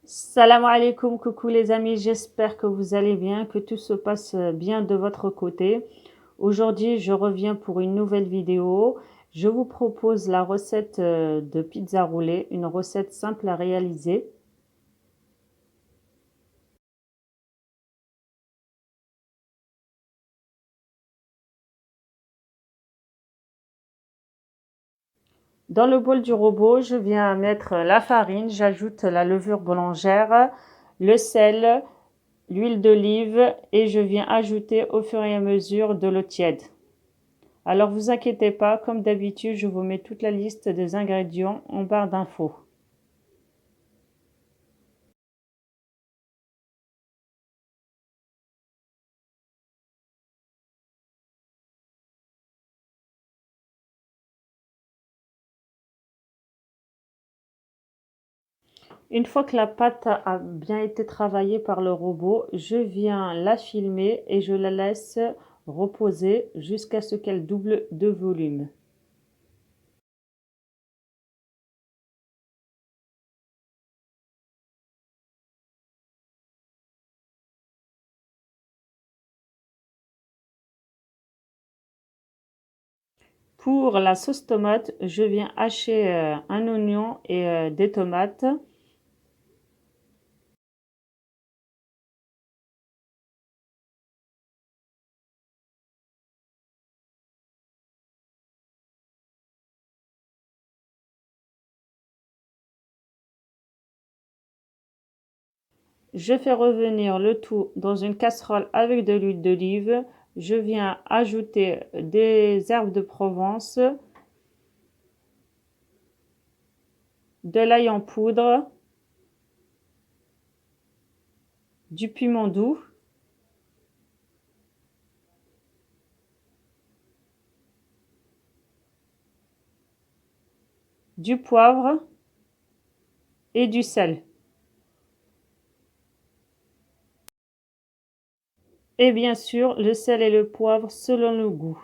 Salam alaikum, coucou les amis, j'espère que vous allez bien, que tout se passe bien de votre côté. Aujourd'hui, je reviens pour une nouvelle vidéo. Je vous propose la recette de pizza roulée, une recette simple à réaliser. Dans le bol du robot, je viens mettre la farine, j'ajoute la levure boulangère, le sel, l'huile d'olive et je viens ajouter au fur et à mesure de l'eau tiède. Alors vous inquiétez pas, comme d'habitude, je vous mets toute la liste des ingrédients en barre d'infos. Une fois que la pâte a bien été travaillée par le robot, je viens la filmer et je la laisse reposer jusqu'à ce qu'elle double de volume. Pour la sauce tomate, je viens hacher un oignon et des tomates. Je fais revenir le tout dans une casserole avec de l'huile d'olive. Je viens ajouter des herbes de Provence, de l'ail en poudre, du piment doux, du poivre et du sel. Et bien sûr, le sel et le poivre selon le goût.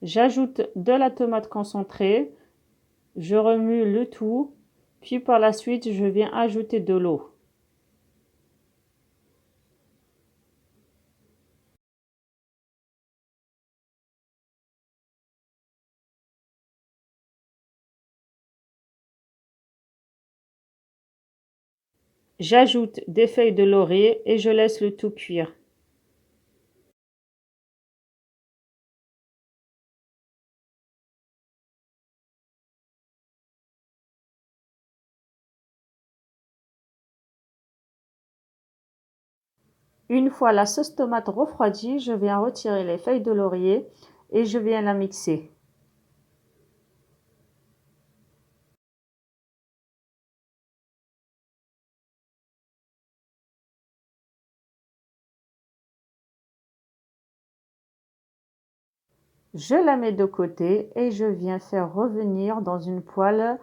J'ajoute de la tomate concentrée, je remue le tout, puis par la suite, je viens ajouter de l'eau. J'ajoute des feuilles de laurier et je laisse le tout cuire. Une fois la sauce tomate refroidie, je viens retirer les feuilles de laurier et je viens la mixer. Je la mets de côté et je viens faire revenir dans une poêle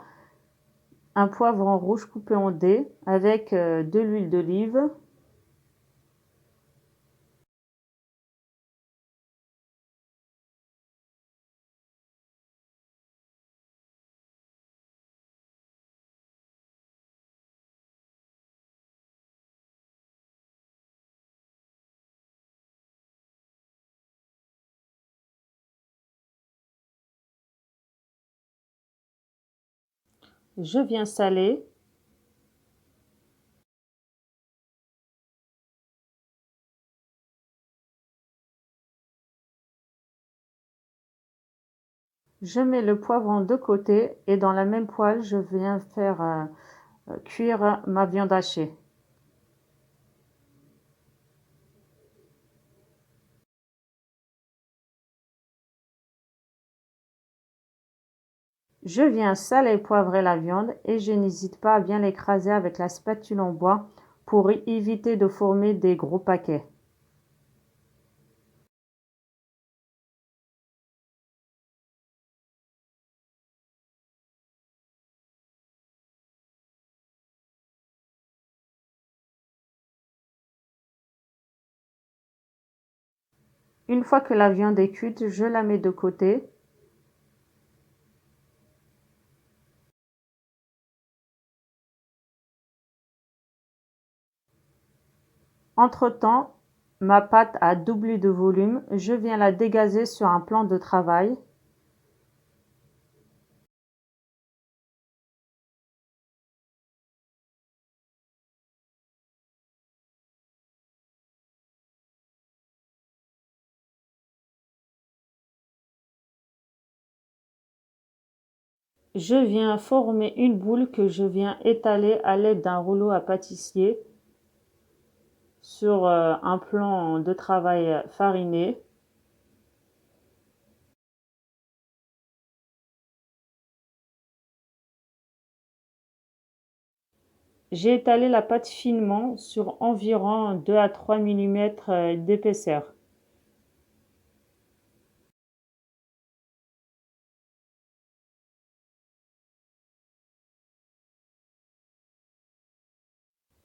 un poivron rouge coupé en dés avec de l'huile d'olive. Je viens saler. Je mets le poivron de côté et dans la même poêle, je viens faire cuire ma viande hachée. Je viens saler et poivrer la viande et je n'hésite pas à bien l'écraser avec la spatule en bois pour éviter de former des gros paquets. Une fois que la viande est cuite, je la mets de côté. Entre-temps, ma pâte a doublé de volume. Je viens la dégazer sur un plan de travail. Je viens former une boule que je viens étaler à l'aide d'un rouleau à pâtissier sur un plan de travail fariné. J'ai étalé la pâte finement sur environ 2 à 3 mm d'épaisseur.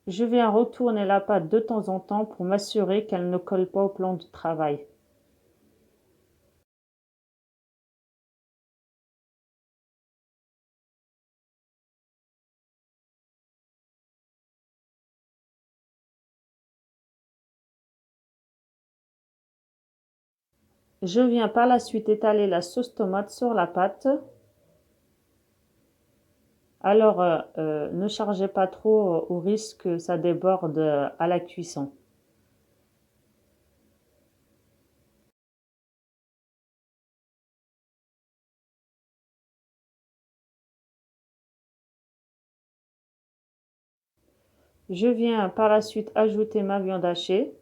Je viens retourner la pâte de temps en temps pour m'assurer qu'elle ne colle pas au plan de travail. Je viens par la suite étaler la sauce tomate sur la pâte. Alors, ne chargez pas trop au risque que ça déborde à la cuisson. Je viens par la suite ajouter ma viande hachée.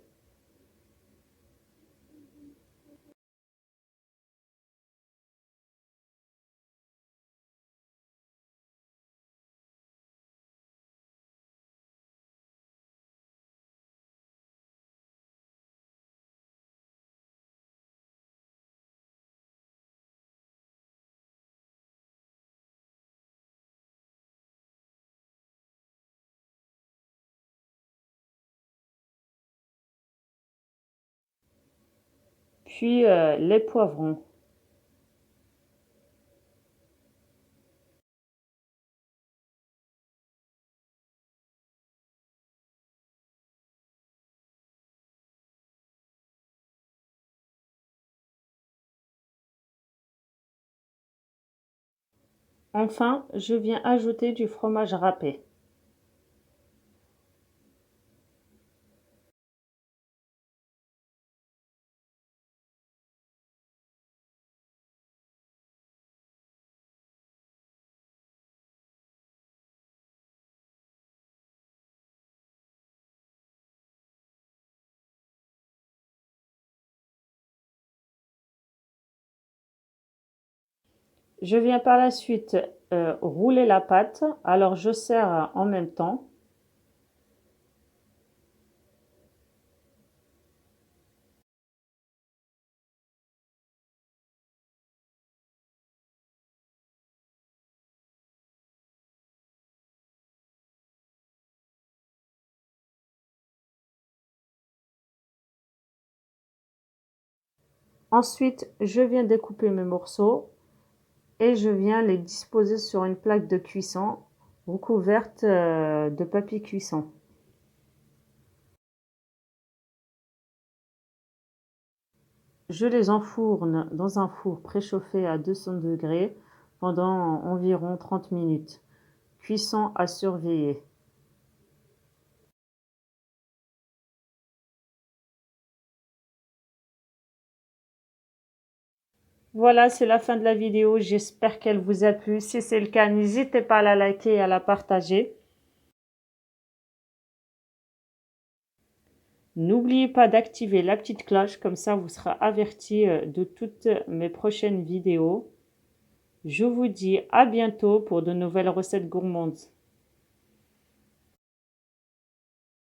Puis les poivrons. Enfin, je viens ajouter du fromage râpé. Je viens par la suite rouler la pâte. Alors je serre en même temps. Ensuite, je viens découper mes morceaux et je viens les disposer sur une plaque de cuisson recouverte de papier cuisson. Je les enfourne dans un four préchauffé à 200 degrés pendant environ 30 minutes. Cuisson à surveiller. Voilà, c'est la fin de la vidéo. J'espère qu'elle vous a plu. Si c'est le cas, n'hésitez pas à la liker et à la partager. N'oubliez pas d'activer la petite cloche, comme ça vous serez averti de toutes mes prochaines vidéos. Je vous dis à bientôt pour de nouvelles recettes gourmandes.